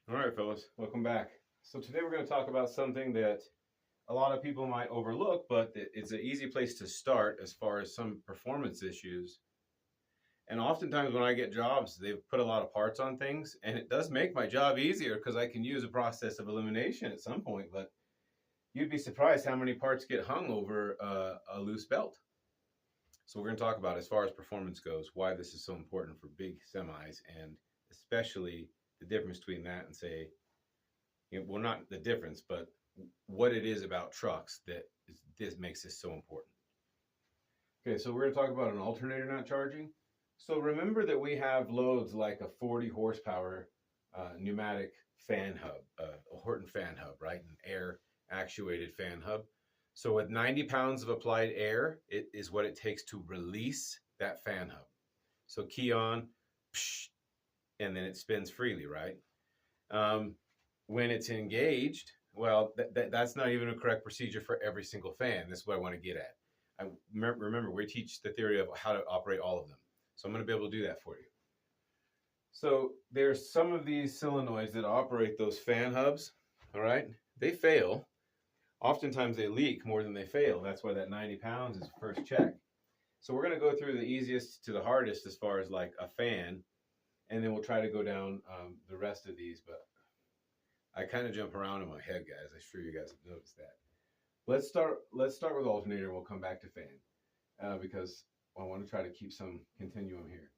All right, fellas, welcome back. So today we're going to talk about something that a lot of people might overlook, but it's an easy place to start as far as some performance issues. And oftentimes when I get jobs, they've put a lot of parts on things, and it does make my job easier because I can use a process of elimination at some point. But you'd be surprised how many parts get hung over a loose belt. So we're going to talk about, as far as performance goes, why this is so important for big semis, and especially the difference between that and, say, well, not the difference, but what it is about trucks that this makes this so important. Okay, so we're going to talk about an alternator not charging. So remember that we have loads like a 40 horsepower pneumatic fan hub, a Horton fan hub, right? An air actuated fan hub. So with 90 pounds of applied air, it is what it takes to release that fan hub. So key on, psh, and then it spins freely, right? When it's engaged, well, that's not even a correct procedure for every single fan. This is what I want to get at. Remember, we teach the theory of how to operate all of them. So I'm going to be able to do that for you. So there's some of these solenoids that operate those fan hubs, all right? They fail. Oftentimes they leak more than they fail. That's why that 90 pounds is first check. So we're going to go through the easiest to the hardest as far as like a fan, and then we'll try to go down the rest of these, but I kind of jump around in my head, guys. I'm sure you guys have noticed that. Let's start with alternator. We'll come back to fan because I want to try to keep some continuum here.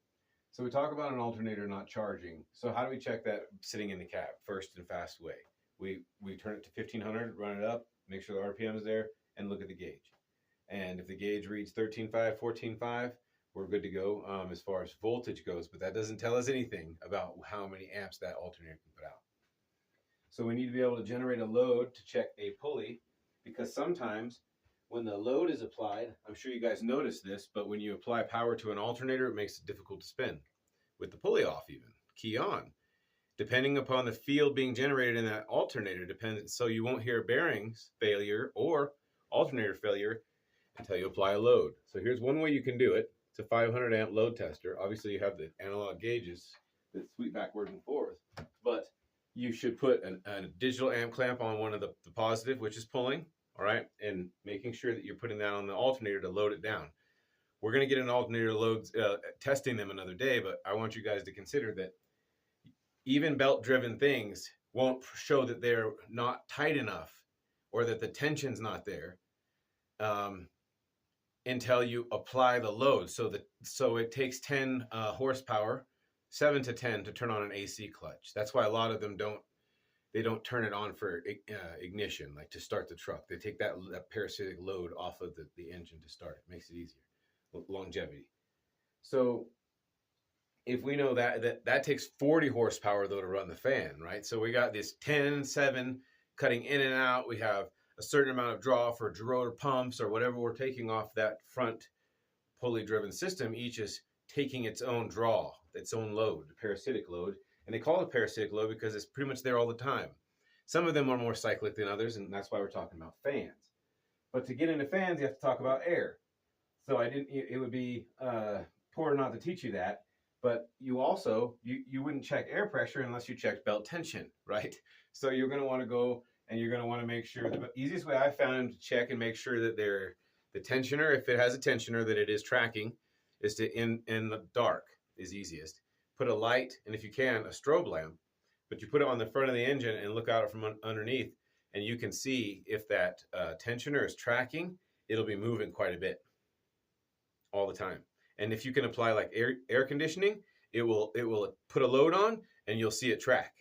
So we talk about an alternator not charging. So how do we check that sitting in the cab? First and fast way. We turn it to 1500, run it up, make sure the RPM is there, and look at the gauge. And if the gauge reads 13.5, 14.5, we're good to go as far as voltage goes, but that doesn't tell us anything about how many amps that alternator can put out. So we need to be able to generate a load to check a pulley, because sometimes when the load is applied, I'm sure you guys notice this, but when you apply power to an alternator, it makes it difficult to spin. With the pulley off even, key on. Depending upon the field being generated in that alternator, so you won't hear bearings failure or alternator failure until you apply a load. So here's one way you can do it. It's a 500 amp load tester. Obviously you have the analog gauges that sweep backwards and forth, but you should put a digital amp clamp on one of the positive, which is pulling, all right, and making sure that you're putting that on the alternator to load it down. We're going to get an alternator loads, testing them another day, but I want you guys to consider that even belt-driven things won't show that they're not tight enough or that the tension's not there until you apply the load. So it takes 10 horsepower, 7 to 10 to turn on an AC clutch. That's why a lot of them don't turn it on for ignition, like to start the truck. They take that parasitic load off of the engine to start it. Makes it easier. Longevity. So if we know that takes 40 horsepower though to run the fan, right? So we got this 10, 7 cutting in and out. We have a certain amount of draw for rotor pumps or whatever we're taking off that front pulley driven system. Each is taking its own draw, its own load, parasitic load. And they call it parasitic load because it's pretty much there all the time. Some of them are more cyclic than others, and that's why we're talking about fans. But to get into fans, you have to talk about air. So it would be poor not to teach you that. But you also, you wouldn't check air pressure unless you checked belt tension, right? So you're going to want to go and you're going to want to make sure, the easiest way I found to check and make sure that the tensioner, if it has a tensioner, that it is tracking, is to, in the dark is easiest. Put a light, and if you can, a strobe lamp, but you put it on the front of the engine and look out from underneath, and you can see if that tensioner is tracking, it'll be moving quite a bit all the time. And if you can apply like air conditioning, it will put a load on and you'll see it track.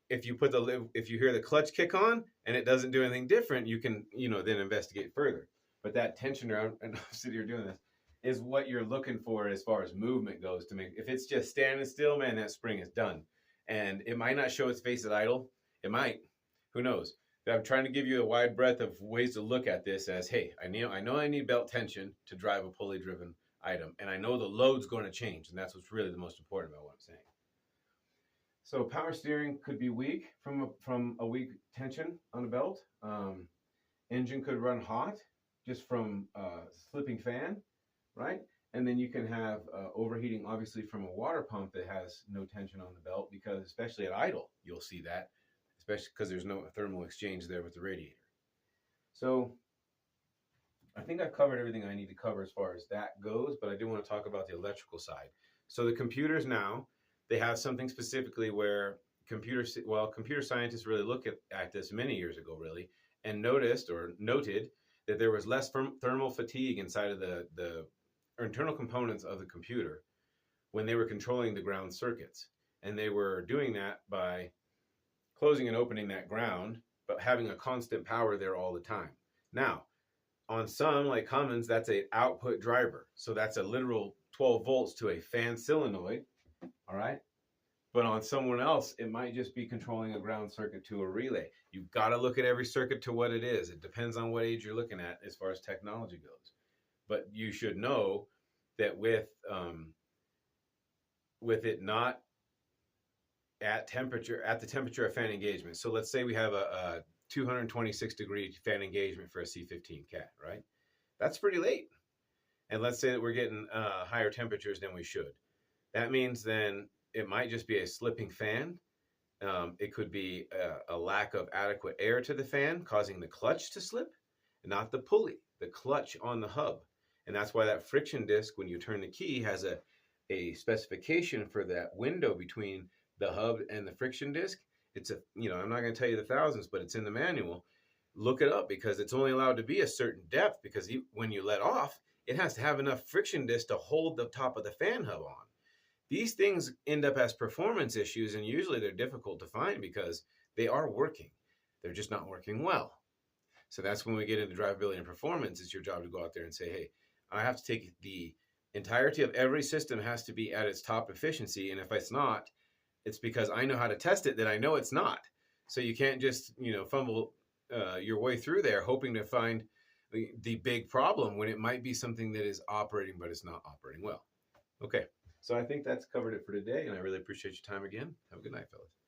If you hear the clutch kick on and it doesn't do anything different, you can then investigate further. But that tensioner, and I'm sitting here doing this, is what you're looking for as far as movement goes. To make, if it's just standing still, man, that spring is done. And it might not show its face at idle. It might. Who knows? But I'm trying to give you a wide breadth of ways to look at this as, hey, I know I need belt tension to drive a pulley driven item, and I know the load's going to change, and that's what's really the most important about what I'm saying. So power steering could be weak from a weak tension on the belt. Engine could run hot just from slipping fan, right? And then you can have overheating, obviously, from a water pump that has no tension on the belt, because especially at idle, you'll see that, especially because there's no thermal exchange there with the radiator. So I think I've covered everything I need to cover as far as that goes, but I do want to talk about the electrical side. So the computers now, they have something specifically where computer scientists really look at this many years ago, really, and noted that there was less thermal fatigue inside of the internal components of the computer when they were controlling the ground circuits. And they were doing that by closing and opening that ground, but having a constant power there all the time. Now, on some, like Cummins, that's an output driver. So that's a literal 12 volts to a fan solenoid, all right? But on someone else, it might just be controlling a ground circuit to a relay. You've got to look at every circuit to what it is. It depends on what age you're looking at as far as technology goes. But you should know that with it not at the temperature of fan engagement. So let's say we have a 226 degree fan engagement for a C15 cat, right? That's pretty late. And let's say that we're getting higher temperatures than we should. That means then it might just be a slipping fan. It could be a lack of adequate air to the fan, causing the clutch to slip, not the pulley, the clutch on the hub. And that's why that friction disc, when you turn the key, has a specification for that window between the hub and the friction disc. It's I'm not going to tell you the thousands, but it's in the manual. Look it up, because it's only allowed to be a certain depth, because when you let off, it has to have enough friction disc to hold the top of the fan hub on. These things end up as performance issues, and usually they're difficult to find because they are working. They're just not working well. So that's when we get into drivability and performance. It's your job to go out there and say, hey, I have to take the entirety of every system has to be at its top efficiency. And if it's not, it's because I know how to test it that I know it's not. So you can't just, fumble your way through there hoping to find the big problem when it might be something that is operating, but it's not operating well. Okay. So I think that's covered it for today, and I really appreciate your time again. Have a good night, fellas.